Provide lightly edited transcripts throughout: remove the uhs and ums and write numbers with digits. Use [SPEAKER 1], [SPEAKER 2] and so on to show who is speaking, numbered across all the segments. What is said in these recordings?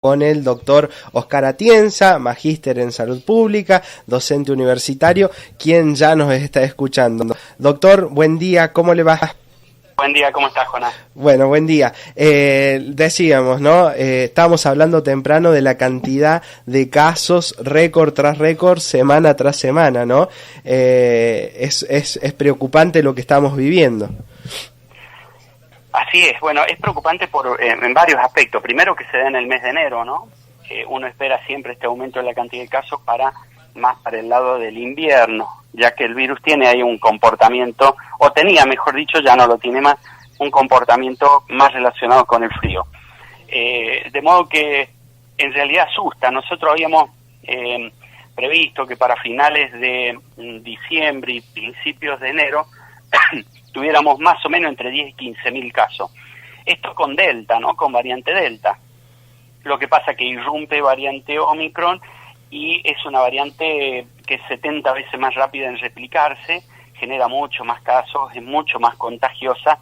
[SPEAKER 1] Con el doctor Oscar Atienza, magíster en salud pública, docente universitario, quien ya nos está escuchando. Doctor, buen día, ¿cómo le va?
[SPEAKER 2] Buen día, ¿cómo estás, Jonás?
[SPEAKER 1] Bueno, buen día. Decíamos, ¿no? Estábamos hablando temprano de la cantidad de casos, récord tras récord, semana tras semana, ¿no? Es preocupante lo que estamos viviendo.
[SPEAKER 2] Así es, bueno, es preocupante en varios aspectos. Primero que se da en el mes de enero, ¿no? Uno espera siempre este aumento de la cantidad de casos más para el lado del invierno, ya que el virus tiene ahí un comportamiento, o tenía, mejor dicho, ya no lo tiene más, un comportamiento más relacionado con el frío. De modo que en realidad asusta. Nosotros habíamos previsto que para finales de diciembre y principios de enero tuviéramos más o menos entre 10 y 15 mil casos. Esto con Delta, ¿no? Con variante Delta. Lo que pasa es que irrumpe variante Omicron y es una variante que es 70 veces más rápida en replicarse, genera mucho más casos, es mucho más contagiosa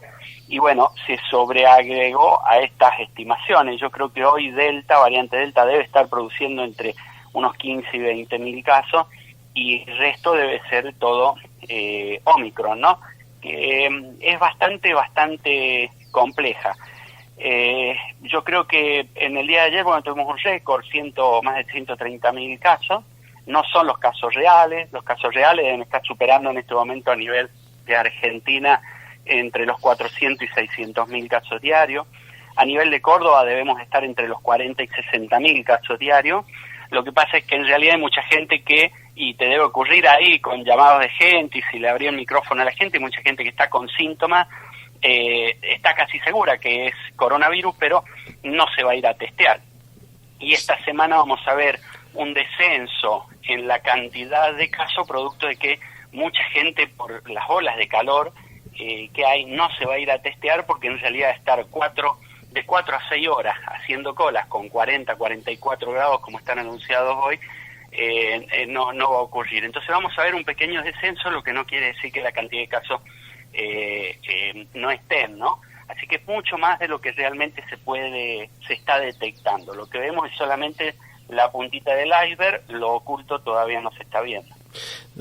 [SPEAKER 2] y bueno, se sobreagregó a estas estimaciones. Yo creo que hoy variante Delta debe estar produciendo entre unos 15 y 20 mil casos y el resto debe ser todo Omicron, ¿no? Es bastante compleja. Yo creo que en el día de ayer, bueno, tuvimos un récord, más de 130.000 casos. No son los casos reales deben estar superando en este momento a nivel de Argentina entre los 400 y 600.000 casos diarios. A nivel de Córdoba debemos estar entre los 40 y 60.000 casos diarios. Lo que pasa es que en realidad hay mucha gente y te debe ocurrir ahí con llamados de gente, y si le abrí el micrófono a la gente, mucha gente que está con síntomas, está casi segura que es coronavirus, pero no se va a ir a testear. Y esta semana vamos a ver un descenso en la cantidad de casos, producto de que mucha gente, por las olas de calor que hay, no se va a ir a testear, porque en realidad estar de 4 a 6 horas haciendo colas con 44 grados, como están anunciados hoy, no va a ocurrir. Entonces vamos a ver un pequeño descenso, lo que no quiere decir que la cantidad de casos no estén, ¿no? Así que es mucho más de lo que realmente se está detectando. Lo que vemos es solamente la puntita del iceberg, lo oculto todavía no se está viendo.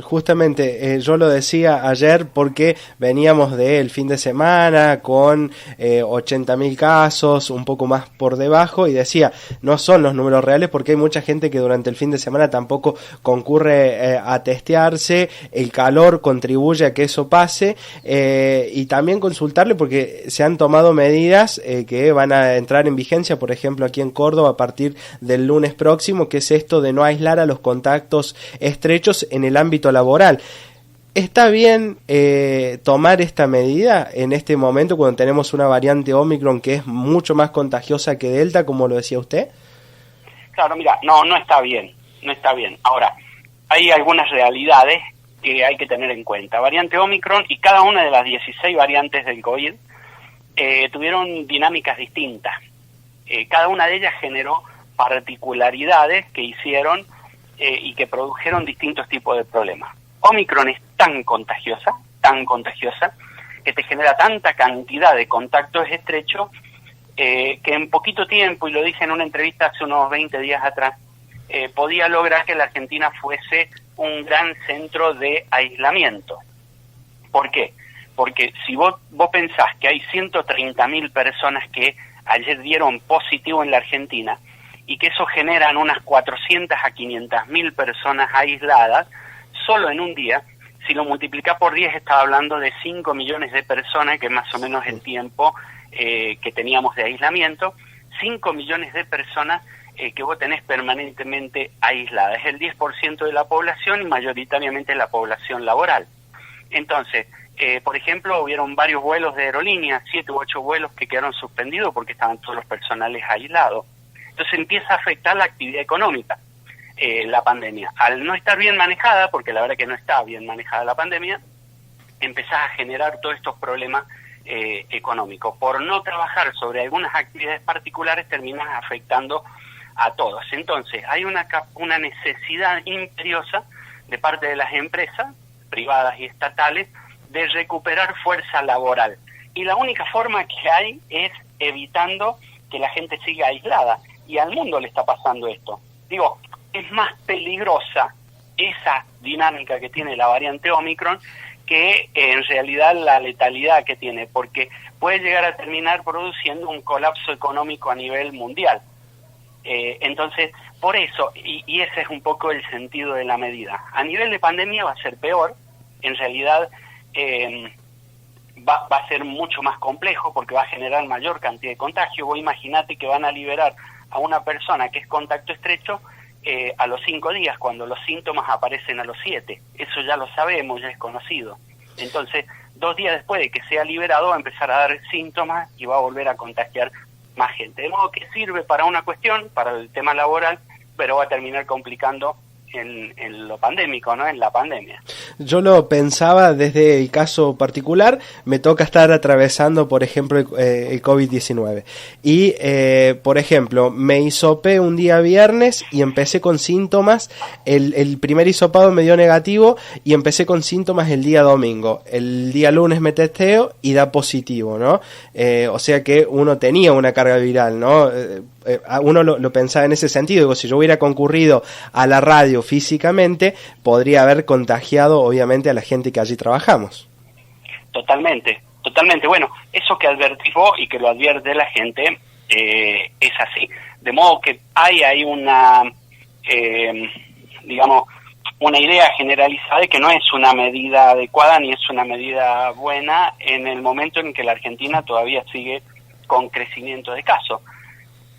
[SPEAKER 1] Justamente, yo lo decía ayer porque veníamos del fin de semana con 80.000 casos, un poco más por debajo, y decía, no son los números reales porque hay mucha gente que durante el fin de semana tampoco concurre a testearse, el calor contribuye a que eso pase, y también consultarle porque se han tomado medidas que van a entrar en vigencia, por ejemplo aquí en Córdoba a partir del lunes próximo, que es esto de no aislar a los contactos estrechos en el ámbito laboral. ¿Está bien tomar esta medida en este momento cuando tenemos una variante Omicron que es mucho más contagiosa que Delta, como lo decía usted?
[SPEAKER 2] Claro, mira, no está bien. Ahora, hay algunas realidades que hay que tener en cuenta. Variante Omicron y cada una de las 16 variantes del COVID tuvieron dinámicas distintas. Cada una de ellas generó particularidades que hicieron y que produjeron distintos tipos de problemas. Omicron es tan contagiosa, que te genera tanta cantidad de contactos estrechos, que en poquito tiempo, y lo dije en una entrevista hace unos 20 días atrás, podía lograr que la Argentina fuese un gran centro de aislamiento. ¿Por qué? Porque si vos pensás que hay 130.000 personas que ayer dieron positivo en la Argentina, y que eso generan unas 400 a 500.000 personas aisladas, solo en un día, si lo multiplicás por 10, estaba hablando de 5 millones de personas, que es más o menos el tiempo que teníamos de aislamiento, 5 millones de personas que vos tenés permanentemente aisladas. Es el 10% de la población y mayoritariamente la población laboral. Entonces, por ejemplo, hubieron varios vuelos de aerolíneas, 7 u 8 vuelos que quedaron suspendidos porque estaban todos los personales aislados. Entonces empieza a afectar la actividad económica, la pandemia. Al no estar bien manejada, porque la verdad que no está bien manejada la pandemia, empezás a generar todos estos problemas económicos. Por no trabajar sobre algunas actividades particulares, terminas afectando a todos. Entonces hay una necesidad imperiosa de parte de las empresas, privadas y estatales, de recuperar fuerza laboral. Y la única forma que hay es evitando que la gente siga aislada. y al mundo le está pasando esto. Digo, es más peligrosa esa dinámica que tiene la variante Omicron que en realidad la letalidad que tiene, porque puede llegar a terminar produciendo un colapso económico a nivel mundial. Entonces, por eso, y ese es un poco el sentido de la medida. A nivel de pandemia va a ser peor, en realidad va a ser mucho más complejo porque va a generar mayor cantidad de contagio. Vos imaginate que van a liberar a una persona que es contacto estrecho a los 5 días, cuando los síntomas aparecen a los 7. Eso ya lo sabemos, ya es conocido. Entonces, 2 días después de que sea liberado va a empezar a dar síntomas y va a volver a contagiar más gente. De modo que sirve para una cuestión, para el tema laboral, pero va a terminar complicando en lo pandémico, ¿no? En la pandemia.
[SPEAKER 1] Yo lo pensaba desde el caso particular, me toca estar atravesando, por ejemplo, el COVID-19. Y, por ejemplo, me hisopé un día viernes y empecé con síntomas, el primer hisopado me dio negativo y empecé con síntomas el día domingo. El día lunes me testeo y da positivo, ¿no? O sea que uno tenía una carga viral, ¿no? Uno lo pensaba en ese sentido. Digo, si yo hubiera concurrido a la radio físicamente, podría haber contagiado obviamente a la gente que allí trabajamos.
[SPEAKER 2] Totalmente. Bueno, eso que advertís vos y que lo advierte la gente es así. De modo que hay una, digamos, una idea generalizada de que no es una medida adecuada ni es una medida buena en el momento en que la Argentina todavía sigue con crecimiento de casos.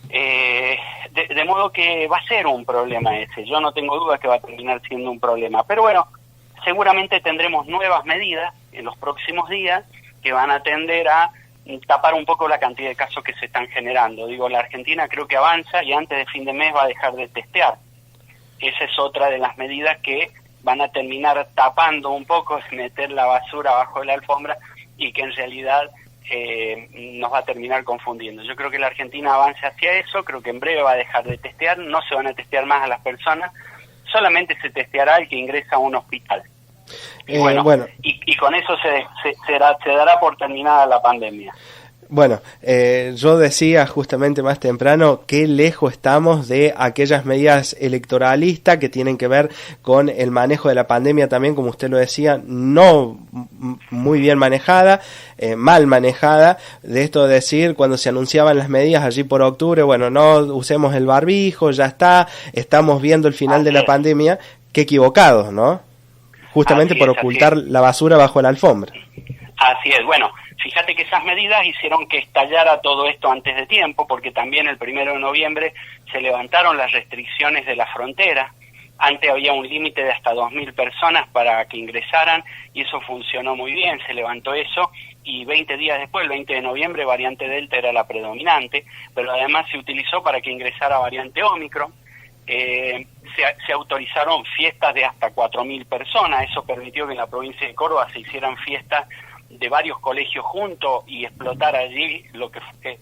[SPEAKER 2] De modo que va a ser un problema ese. Yo no tengo duda que va a terminar siendo un problema. Pero bueno, seguramente tendremos nuevas medidas en los próximos días que van a tender a tapar un poco la cantidad de casos que se están generando. Digo, la Argentina creo que avanza y antes de fin de mes va a dejar de testear. Esa es otra de las medidas que van a terminar tapando un poco, meter la basura bajo la alfombra y que en realidad nos va a terminar confundiendo. Yo creo que la Argentina avanza hacia eso, creo que en breve va a dejar de testear, no se van a testear más a las personas, solamente se testeará al que ingresa a un hospital. Y bueno. Y con eso se dará por terminada la pandemia.
[SPEAKER 1] Bueno, yo decía justamente más temprano qué lejos estamos de aquellas medidas electoralistas que tienen que ver con el manejo de la pandemia también, como usted lo decía, no muy bien manejada, mal manejada, de esto de decir cuando se anunciaban las medidas allí por octubre, bueno, no usemos el barbijo, ya estamos viendo el final de la pandemia, qué equivocados, ¿no? Justamente por ocultar la basura bajo la alfombra.
[SPEAKER 2] Así es, bueno, fíjate que esas medidas hicieron que estallara todo esto antes de tiempo, porque también el 1 de noviembre se levantaron las restricciones de la frontera. Antes había un límite de hasta 2.000 personas para que ingresaran y eso funcionó muy bien, se levantó eso y 20 días después, el 20 de noviembre, variante Delta era la predominante, pero además se utilizó para que ingresara variante Omicron. Se autorizaron fiestas de hasta 4.000 personas, eso permitió que en la provincia de Córdoba se hicieran fiestas de varios colegios juntos y explotar allí lo que fue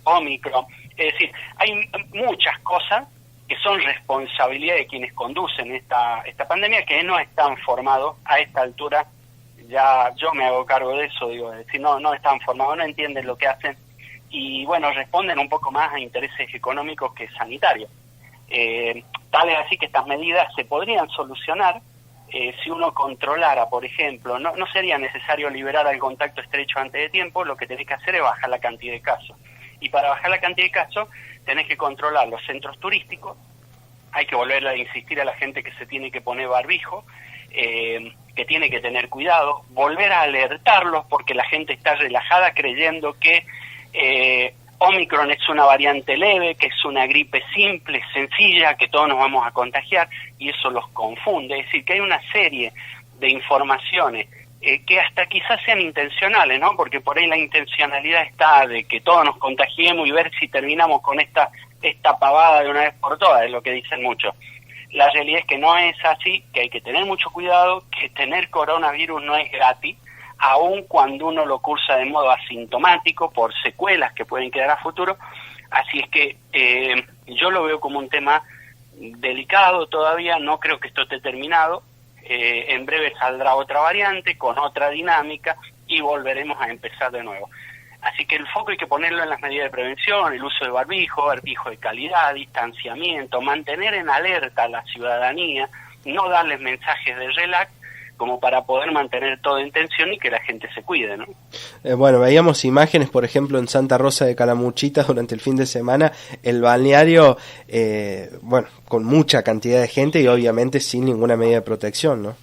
[SPEAKER 2] Omicron. Es decir, hay muchas cosas que son responsabilidad de quienes conducen esta pandemia, que no están formados a esta altura. Ya yo me hago cargo de eso, digo, es decir, no están formados, no entienden lo que hacen y bueno, responden un poco más a intereses económicos que sanitarios. Tal es así que estas medidas se podrían solucionar si uno controlara, por ejemplo, no sería necesario liberar al contacto estrecho antes de tiempo, lo que tenés que hacer es bajar la cantidad de casos. Y para bajar la cantidad de casos tenés que controlar los centros turísticos, hay que volver a insistir a la gente que se tiene que poner barbijo, que tiene que tener cuidado, volver a alertarlos porque la gente está relajada creyendo que Omicron es una variante leve, que es una gripe simple, sencilla, que todos nos vamos a contagiar, y eso los confunde. Es decir, que hay una serie de informaciones que hasta quizás sean intencionales, ¿no? Porque por ahí la intencionalidad está de que todos nos contagiemos y ver si terminamos con esta pavada de una vez por todas, es lo que dicen muchos. La realidad es que no es así, que hay que tener mucho cuidado, que tener coronavirus no es gratis, aun cuando uno lo cursa de modo asintomático por secuelas que pueden quedar a futuro. Así es que yo lo veo como un tema delicado todavía, no creo que esto esté terminado. En breve saldrá otra variante con otra dinámica y volveremos a empezar de nuevo. Así que el foco hay que ponerlo en las medidas de prevención, el uso de barbijo de calidad, distanciamiento, mantener en alerta a la ciudadanía, no darles mensajes de relax, como para poder mantener todo en tensión y que la gente se cuide, ¿no?
[SPEAKER 1] Bueno, veíamos imágenes, por ejemplo, en Santa Rosa de Calamuchita durante el fin de semana, el balneario, bueno, con mucha cantidad de gente y obviamente sin ninguna medida de protección, ¿no?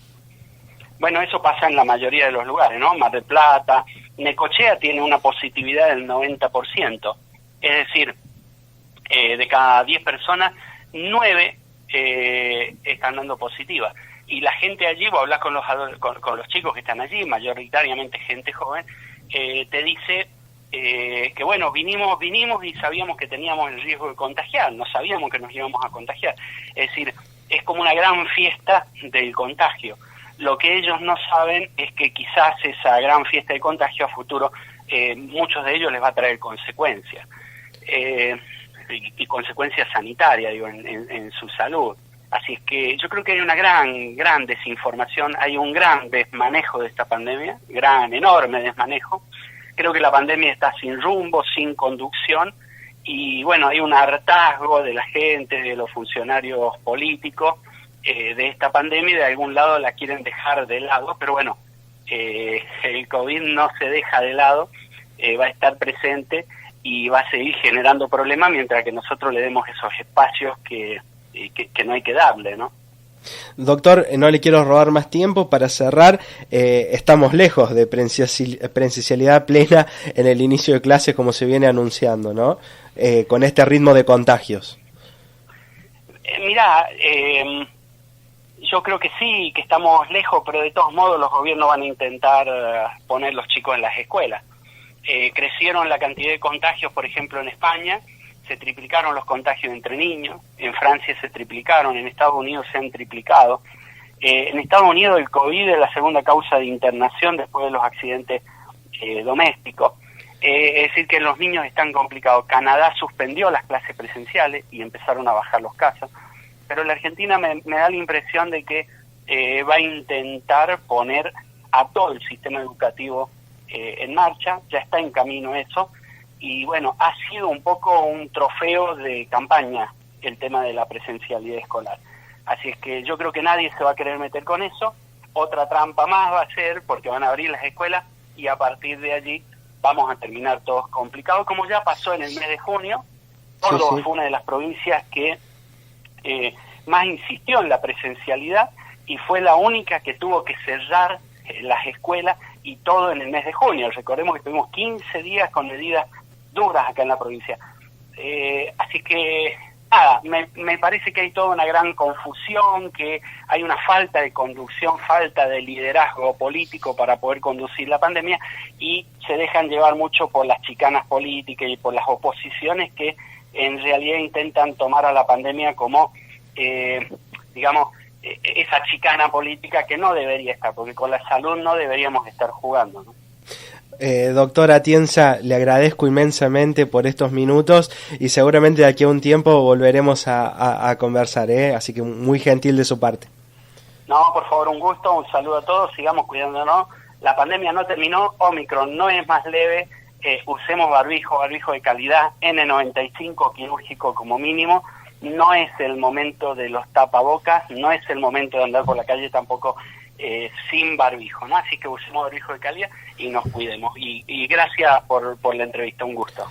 [SPEAKER 2] Bueno, eso pasa en la mayoría de los lugares, ¿no? Mar del Plata, Necochea tiene una positividad del 90%, es decir, de cada 10 personas, 9 están dando positiva. Y la gente allí, vos hablas con los chicos que están allí, mayoritariamente gente joven, te dice que bueno, vinimos y sabíamos que teníamos el riesgo de contagiar, no sabíamos que nos íbamos a contagiar. Es decir, es como una gran fiesta del contagio. Lo que ellos no saben es que quizás esa gran fiesta de contagio a futuro, muchos de ellos les va a traer consecuencias, y consecuencias sanitarias, digo, en su salud. Así es que yo creo que hay una gran desinformación, hay un gran desmanejo de esta pandemia, enorme desmanejo. Creo que la pandemia está sin rumbo, sin conducción, y bueno, hay un hartazgo de la gente, de los funcionarios políticos, de esta pandemia, y de algún lado la quieren dejar de lado, pero bueno, el COVID no se deja de lado, va a estar presente y va a seguir generando problemas mientras que nosotros le demos esos espacios que no hay que darle, ¿no?
[SPEAKER 1] Doctor, no le quiero robar más tiempo. Para cerrar, estamos lejos de presencialidad plena en el inicio de clases como se viene anunciando, ¿no? Con este ritmo de contagios.
[SPEAKER 2] Mirá, yo creo que sí, que estamos lejos, pero de todos modos los gobiernos van a intentar poner los chicos en las escuelas. Crecieron la cantidad de contagios, por ejemplo, en España, se triplicaron los contagios entre niños, en Francia se triplicaron, en Estados Unidos se han triplicado. En Estados Unidos el COVID es la segunda causa de internación después de los accidentes domésticos. Es decir, que los niños están complicados. Canadá suspendió las clases presenciales y empezaron a bajar los casos, pero la Argentina me da la impresión de que va a intentar poner a todo el sistema educativo en marcha, ya está en camino eso, y bueno, ha sido un poco un trofeo de campaña el tema de la presencialidad escolar. Así es que yo creo que nadie se va a querer meter con eso. Otra trampa más va a ser porque van a abrir las escuelas y a partir de allí vamos a terminar todos complicados, como ya pasó en el mes de junio. Córdoba fue una de las provincias que más insistió en la presencialidad y fue la única que tuvo que cerrar las escuelas y todo en el mes de junio. Recordemos que tuvimos 15 días con medidas duras acá en la provincia. Así que, nada, me parece que hay toda una gran confusión, que hay una falta de conducción, falta de liderazgo político para poder conducir la pandemia y se dejan llevar mucho por las chicanas políticas y por las oposiciones que en realidad intentan tomar a la pandemia como, digamos, esa chicana política que no debería estar, porque con la salud no deberíamos estar jugando, ¿no?
[SPEAKER 1] Doctor Atienza, le agradezco inmensamente por estos minutos y seguramente de aquí a un tiempo volveremos a conversar, así que muy gentil de su parte.
[SPEAKER 2] No, por favor, un gusto, un saludo a todos, sigamos cuidándonos, la pandemia no terminó, Omicron no es más leve, usemos barbijo de calidad, N95 quirúrgico como mínimo, no es el momento de los tapabocas, no es el momento de andar por la calle tampoco sin barbijo, ¿no? Así que usemos barbijo de calidad y nos cuidemos. Y gracias por la entrevista, un gusto.